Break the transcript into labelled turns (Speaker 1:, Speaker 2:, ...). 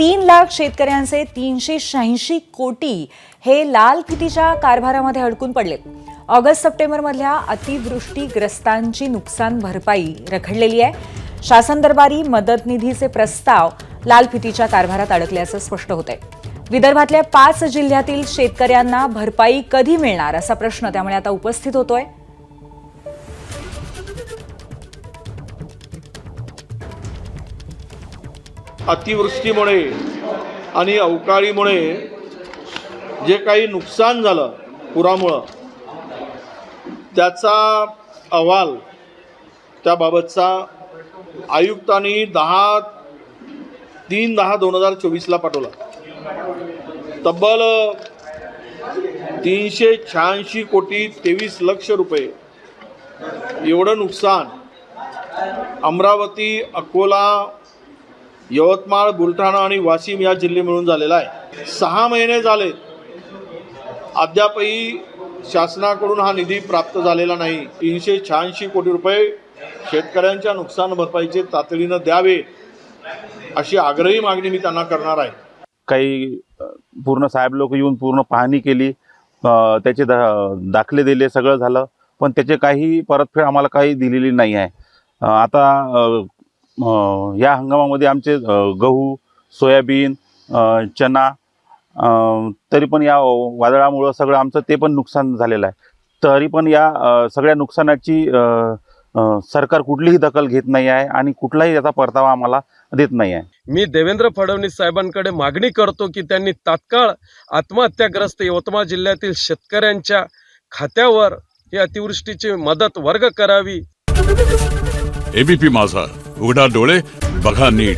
Speaker 1: 3 लाख शेतकऱ्यांचे 386 कोटी हे लाल फितीच्या कारभारामध्ये अडकून पडले। ऑगस्ट सप्टेंबरमधल्या अतिवृष्टीग्रस्तांची नुकसान भरपाई रखडलेली आहे। शासन दरबारी मदत निधीचे प्रस्ताव लाल फितीच्या कारभारात अडकल्याचं स्पष्ट होतंय। विदर्भातल्या 5 जिल्ह्यातील शेतकऱ्यांना भरपाई कधी मिळणार असा प्रश्न त्यामुळे आता उपस्थित होतोय।
Speaker 2: अतिवृष्टीमुळे आणि अवकाळीमुळे जे काही नुकसान झालं पुरामुळे त्याचा अहवाल त्याबाबतचा आयुक्तांनी 3/10/2024 पाठवला। तब्बल 386 कोटी 23 लक्ष रुपये एवढं नुकसान अमरावती, अकोला, यवतमाळ, बुलढाणा आणि वाशिम या जिल्हे मिळून झालेला आहे। 6 महिने झाले अद्यापही शासनाकडून हा निधी प्राप्त झालेला नाही। 386 कोटी रुपये शेतकऱ्यांच्या नुकसान भरपाईचे तातडीनं द्यावे अशी आग्रही मागणी मी त्यांना करणार आहे।
Speaker 3: काही पूर्ण साहेब लोक येऊन पूर्ण पाहणी केली, त्याचे दाखले दिले, सगळं झालं, पण त्याचे काही परतफेड आम्हाला काही दिलेली नाही आहे। आता या हंगामामध्ये आमचे गहू, सोयाबीन, चना, तरी पण या वादळामुळं सगळं आमचं ते पण नुकसान झालेलं आहे। तरी पण या सगळ्या नुकसानाची सरकार कुठलीही दखल घेत नाही आहे आणि कुठलाही याचा परतावा आम्हाला देत नाही आहे।
Speaker 4: मी देवेंद्र फडणवीस साहेबांकडे मागणी करतो की त्यांनी तात्काळ आत्महत्याग्रस्त यवतमाळ जिल्ह्यातील शेतकऱ्यांच्या खात्यावर ही अतिवृष्टीची मदत वर्ग करावी।
Speaker 5: एबीपी माझा, उघडा डोळे बघा नीट।